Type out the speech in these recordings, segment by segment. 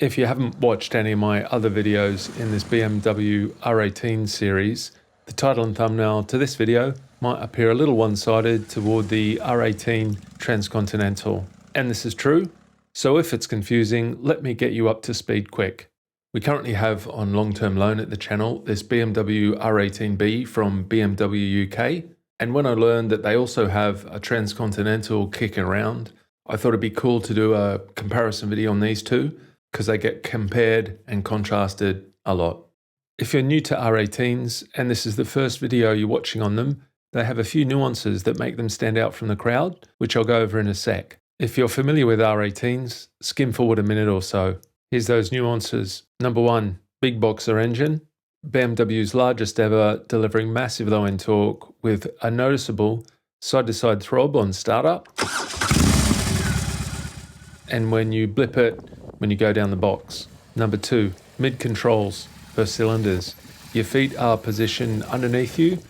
If you haven't watched any of my other videos in this BMW R18 series, the title and thumbnail to this video might appear a little one-sided toward the R18 Transcontinental. And this is true, so if it's confusing, let me get you up to speed quick. We currently have on long-term loan at the channel this BMW R18B from BMW UK, and when I learned that they also have a Transcontinental kicking around, I thought it'd be cool to do a comparison video on these two, because they get compared and contrasted a lot. If you're new to R18s and this is the first video you're watching on them, they have a few nuances that make them stand out from the crowd, which I'll go over in a sec. If you're familiar with R18s, skim forward a minute or so. Here's those nuances. Number one, big boxer engine. BMW's largest ever, delivering massive low-end torque with a noticeable side-to-side throb on startup. And when you blip it, when you go down the box. Number two, mid-controls for cylinders. Your feet are positioned underneath you,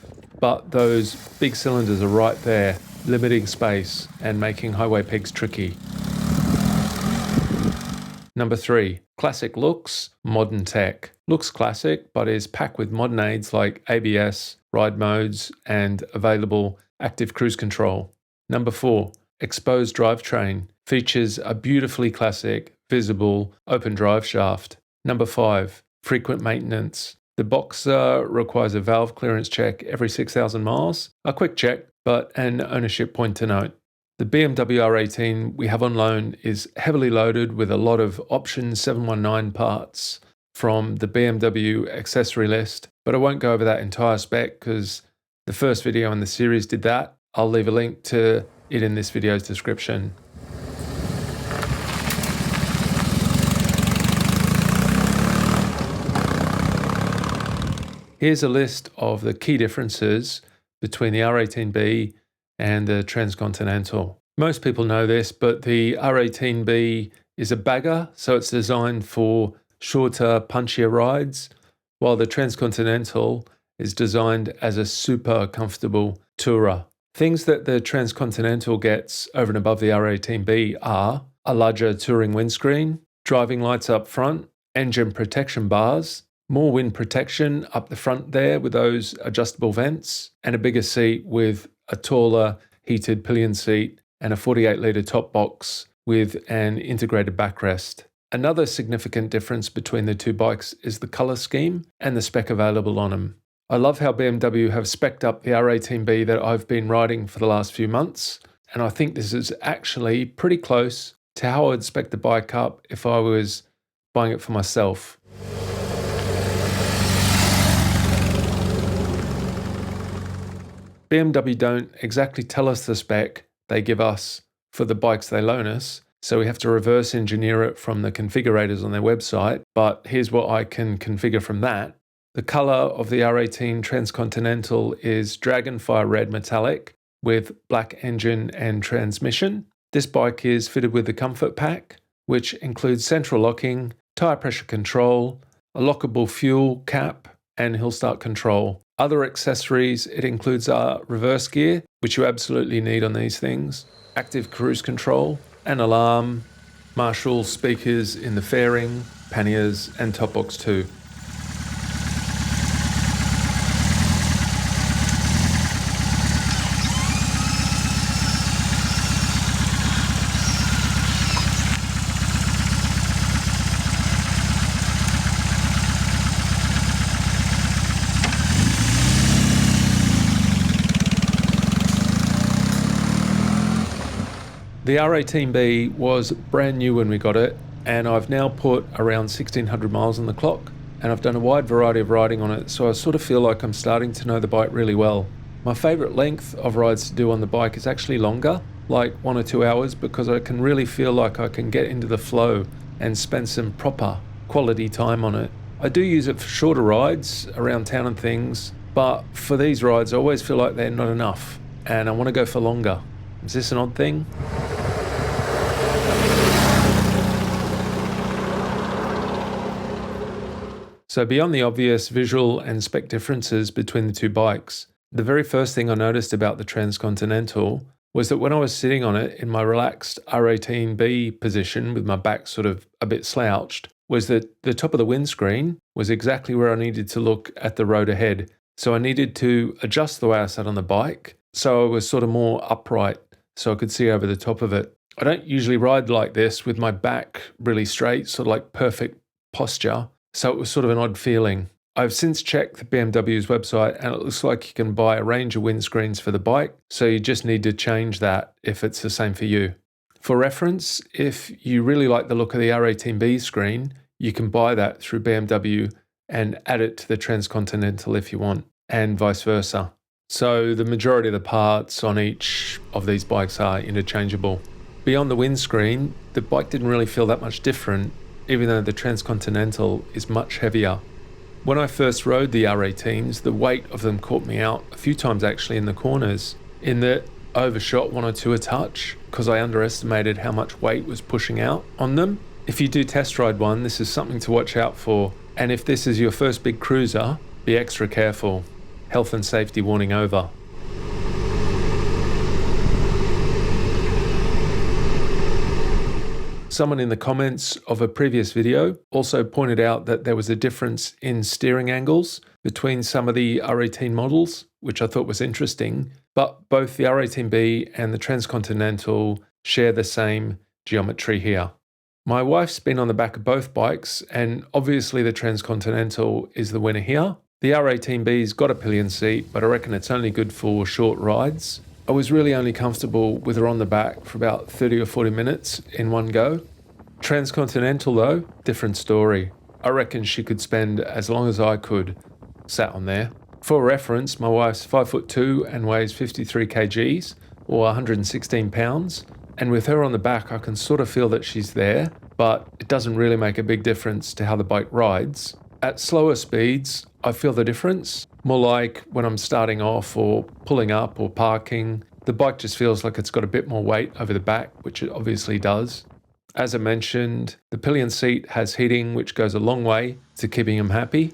but those big cylinders are right there, limiting space and making highway pegs tricky. Number three, classic looks, modern tech. Looks classic, but is packed with modern aids like ABS, ride modes, and available active cruise control. Number four, exposed drivetrain. Features a beautifully classic, visible, open drive shaft. Number five, frequent maintenance. The Boxer requires a valve clearance check every 6,000 miles. A quick check, but an ownership point to note. The BMW R18 we have on loan is heavily loaded with a lot of option 719 parts from the BMW accessory list, but I won't go over that entire spec because the first video in the series did that. I'll leave a link to it in this video's description. Here's a list of the key differences between the R18B and the Transcontinental. Most people know this, but the R18B is a bagger, so it's designed for shorter, punchier rides, while the Transcontinental is designed as a super comfortable tourer. Things that the Transcontinental gets over and above the R18B are a larger touring windscreen, driving lights up front, engine protection bars, more wind protection up the front there with those adjustable vents, and a bigger seat with a taller heated pillion seat and a 48-litre top box with an integrated backrest. Another significant difference between the two bikes is the colour scheme and the spec available on them. I love how BMW have specced up the R18B that I've been riding for the last few months, and I think this is actually pretty close to how I'd spec the bike up if I was buying it for myself. BMW don't exactly tell us the spec they give us for the bikes they loan us, so we have to reverse engineer it from the configurators on their website, but here's what I can configure from that. The colour of the R18 Transcontinental is Dragonfire Red Metallic with black engine and transmission. This bike is fitted with the Comfort Pack, which includes central locking, tyre pressure control, a lockable fuel cap, and hill start control. Other accessories, it includes reverse gear, which you absolutely need on these things, active cruise control, an alarm, Marshall speakers in the fairing, panniers, and top box too. The R18B was brand new when we got it, and I've now put around 1,600 miles on the clock, and I've done a wide variety of riding on it, so I sort of feel like I'm starting to know the bike really well. My favourite length of rides to do on the bike is actually longer, like 1 or 2 hours, because I can really feel like I can get into the flow and spend some proper quality time on it. I do use it for shorter rides around town and things, but for these rides I always feel like they're not enough, and I want to go for longer. Is this an odd thing? So beyond the obvious visual and spec differences between the two bikes, the very first thing I noticed about the Transcontinental was that when I was sitting on it in my relaxed R18B position with my back sort of a bit slouched, was that the top of the windscreen was exactly where I needed to look at the road ahead. So I needed to adjust the way I sat on the bike so I was sort of more upright so I could see over the top of it. I don't usually ride like this with my back really straight, sort of like perfect posture. So it was sort of an odd feeling. I've since checked the BMW's website and it looks like you can buy a range of windscreens for the bike. So you just need to change that if it's the same for you. For reference, if you really like the look of the R18B screen, you can buy that through BMW and add it to the Transcontinental if you want, and vice versa. So the majority of the parts on each of these bikes are interchangeable. Beyond the windscreen, the bike didn't really feel that much different, even though the Transcontinental is much heavier. When I first rode the R18s, the weight of them caught me out a few times actually in the corners, in that I overshot one or two a touch because I underestimated how much weight was pushing out on them. If you do test ride one, this is something to watch out for. And if this is your first big cruiser, be extra careful. Health and safety warning over. Someone in the comments of a previous video also pointed out that there was a difference in steering angles between some of the R18 models, which I thought was interesting, but both the R18B and the Transcontinental share the same geometry here. My wife's been on the back of both bikes, and obviously the Transcontinental is the winner here. The R18B's got a pillion seat, but I reckon it's only good for short rides. I was really only comfortable with her on the back for about 30 or 40 minutes in one go. Transcontinental though, different story. I reckon she could spend as long as I could sat on there. For reference, my wife's 5'2" and weighs 53 kgs or 116 pounds. And with her on the back, I can sort of feel that she's there, but it doesn't really make a big difference to how the bike rides. At slower speeds, I feel the difference. More like when I'm starting off or pulling up or parking, the bike just feels like it's got a bit more weight over the back, which it obviously does. As I mentioned, the pillion seat has heating, which goes a long way to keeping him happy.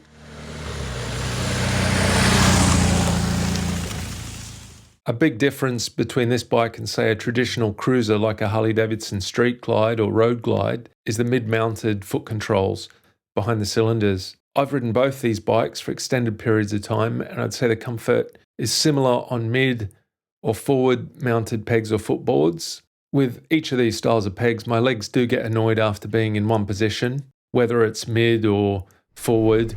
A big difference between this bike and say a traditional cruiser like a Harley-Davidson Street Glide or Road Glide is the mid-mounted foot controls behind the cylinders. I've ridden both these bikes for extended periods of time, and I'd say the comfort is similar on mid or forward mounted pegs or footboards. With each of these styles of pegs, my legs do get annoyed after being in one position, whether it's mid or forward,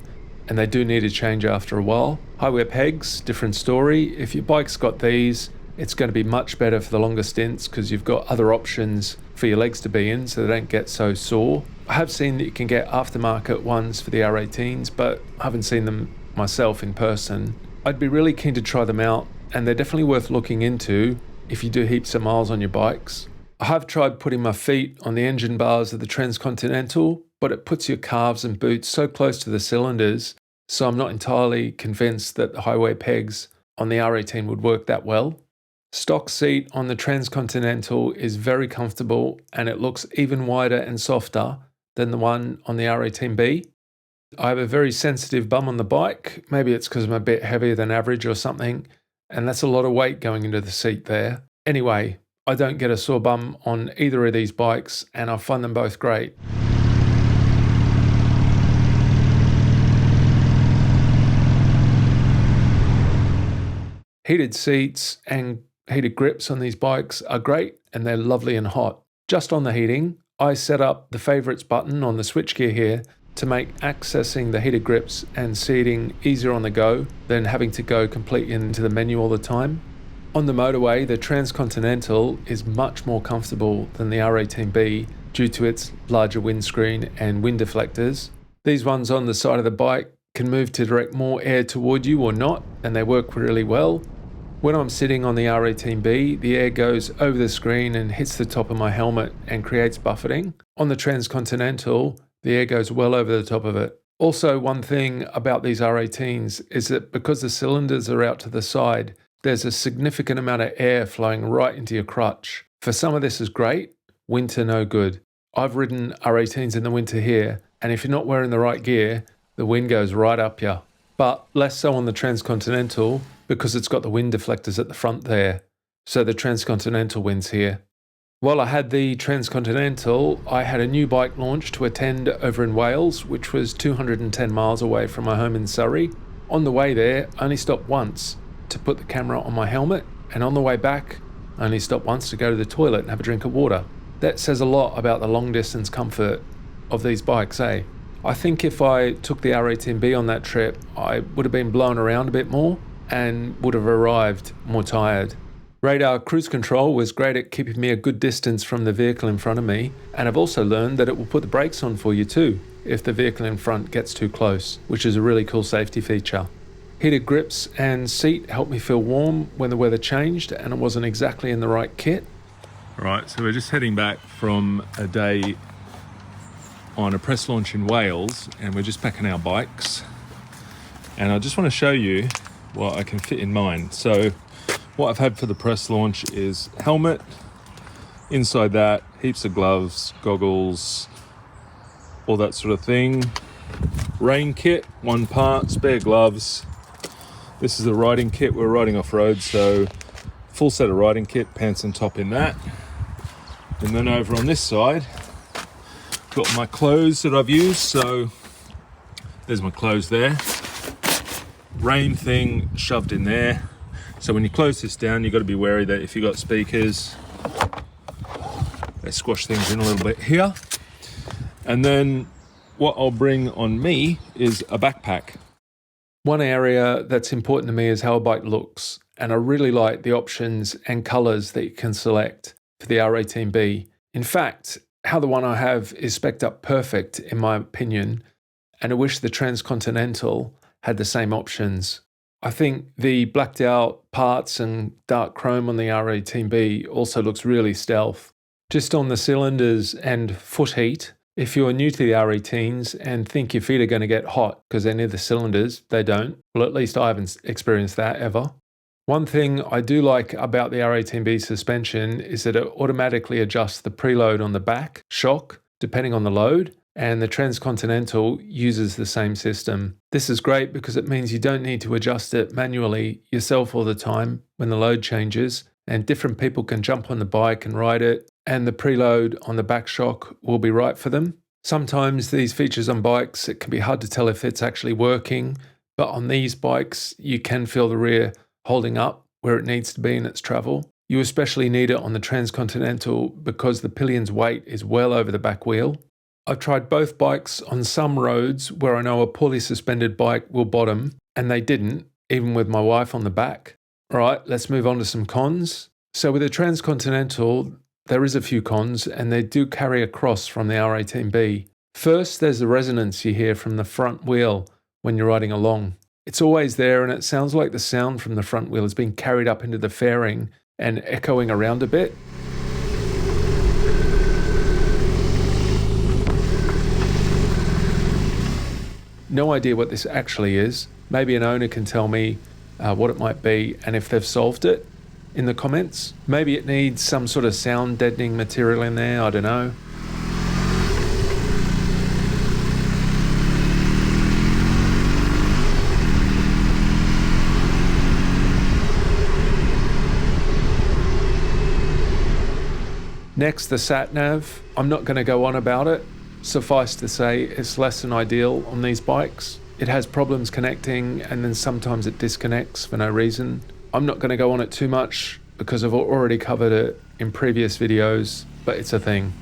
and they do need a change after a while. High-wear pegs, different story. If your bike's got these, it's going to be much better for the longer stints because you've got other options for your legs to be in so they don't get so sore. I have seen that you can get aftermarket ones for the R18s, but I haven't seen them myself in person. I'd be really keen to try them out, and they're definitely worth looking into if you do heaps of miles on your bikes. I have tried putting my feet on the engine bars of the Transcontinental, but it puts your calves and boots so close to the cylinders, so I'm not entirely convinced that the high-wear pegs on the R18 would work that well. Stock seat on the Transcontinental is very comfortable, and it looks even wider and softer than the one on the R18B. I have a very sensitive bum on the bike. Maybe it's because I'm a bit heavier than average or something, and that's a lot of weight going into the seat there. Anyway, I don't get a sore bum on either of these bikes, and I find them both great. Heated seats and heated grips on these bikes are great, and they're lovely and hot. Just on the heating, I set up the favorites button on the switchgear here to make accessing the heated grips and seating easier on the go than having to go completely into the menu all the time. On the motorway, the Transcontinental is much more comfortable than the R18B due to its larger windscreen and wind deflectors. These ones on the side of the bike can move to direct more air toward you or not, and they work really well. When I'm sitting on the R18B, the air goes over the screen and hits the top of my helmet and creates buffeting. On the Transcontinental, the air goes well over the top of it. Also, one thing about these R18s is that because the cylinders are out to the side, there's a significant amount of air flowing right into your crutch. For some of this is great, winter no good. I've ridden R18s in the winter here, and if you're not wearing the right gear, the wind goes right up you. But less so on the Transcontinental because it's got the wind deflectors at the front there. So the Transcontinental wins here. While I had the Transcontinental, I had a new bike launch to attend over in Wales, which was 210 miles away from my home in Surrey. On the way there, I only stopped once to put the camera on my helmet, and on the way back, I only stopped once to go to the toilet and have a drink of water. That says a lot about the long distance comfort of these bikes, eh? I think if I took the R18B on that trip, I would have been blown around a bit more and would have arrived more tired. Radar cruise control was great at keeping me a good distance from the vehicle in front of me, and I've also learned that it will put the brakes on for you too if the vehicle in front gets too close, which is a really cool safety feature. Heated grips and seat helped me feel warm when the weather changed and it wasn't exactly in the right kit. Right, so we're just heading back from a day on a press launch in Wales, and we're just packing our bikes. And I just want to show you what I can fit in mine. So what I've had for the press launch is helmet, inside that heaps of gloves, goggles, all that sort of thing. Rain kit, one part, spare gloves. This is the riding kit, we're riding off-road, so full set of riding kit, pants and top in that. And then over on this side, got my clothes that I've used, so there's my clothes there. Rain thing shoved in there. So when you close this down, you've got to be wary that if you've got speakers, they squash things in a little bit here. And then what I'll bring on me is a backpack. One area that's important to me is how a bike looks, and I really like the options and colours that you can select for the R18B. In fact, how the one I have is spec'd up perfect in my opinion, and I wish the Transcontinental had the same options. I think the blacked out parts and dark chrome on the R18B also looks really stealth. Just on the cylinders and foot heat, if you're new to the R18s and think your feet are going to get hot because they're near the cylinders, they don't. Well, at least I haven't experienced that ever. One thing I do like about the R18B suspension is that it automatically adjusts the preload on the back shock depending on the load, and the Transcontinental uses the same system. This is great because it means you don't need to adjust it manually yourself all the time when the load changes, and different people can jump on the bike and ride it, and the preload on the back shock will be right for them. Sometimes these features on bikes, it can be hard to tell if it's actually working, but on these bikes, you can feel the rear holding up where it needs to be in its travel. You especially need it on the Transcontinental because the pillion's weight is well over the back wheel. I've tried both bikes on some roads where I know a poorly suspended bike will bottom, and they didn't, even with my wife on the back. All right, let's move on to some cons. So with the Transcontinental, there is a few cons, and they do carry across from the R18B. First, there's the resonance you hear from the front wheel when you're riding along. It's always there, and it sounds like the sound from the front wheel is being carried up into the fairing and echoing around a bit. No idea what this actually is. Maybe an owner can tell me what it might be and if they've solved it in the comments. Maybe it needs some sort of sound deadening material in there, I don't know. Next, the sat-nav. I'm not going to go on about it. Suffice to say, it's less than ideal on these bikes. It has problems connecting, and then sometimes it disconnects for no reason. I'm not going to go on it too much because I've already covered it in previous videos, but it's a thing.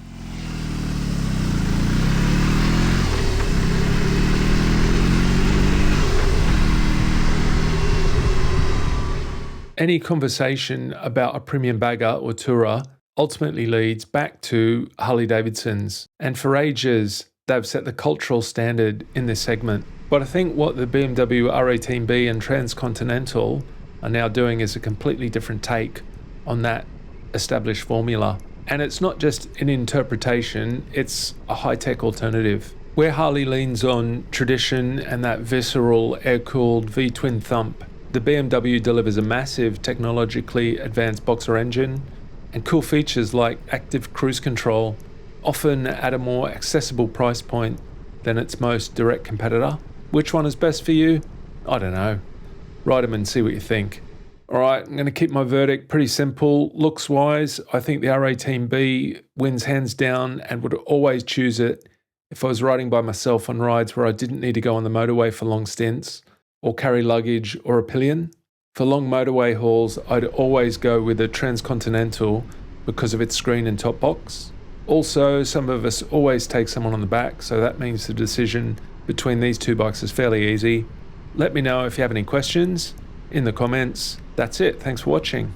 Any conversation about a premium bagger or tourer ultimately leads back to Harley-Davidsons, and for ages they've set the cultural standard in this segment. But I think what the BMW R18B and Transcontinental are now doing is a completely different take on that established formula. And it's not just an interpretation, it's a high-tech alternative. Where Harley leans on tradition and that visceral air-cooled V-twin thump, the BMW delivers a massive technologically advanced boxer engine and cool features like active cruise control, often at a more accessible price point than its most direct competitor. Which one is best for you? I don't know. Ride them and see what you think. All right, I'm going to keep my verdict pretty simple. Looks wise, I think the R18B wins hands down and would always choose it if I was riding by myself on rides where I didn't need to go on the motorway for long stints or carry luggage or a pillion. For long motorway hauls, I'd always go with the Transcontinental because of its screen and top box. Also, some of us always take someone on the back, so that means the decision between these two bikes is fairly easy. Let me know if you have any questions in the comments. That's it. Thanks for watching.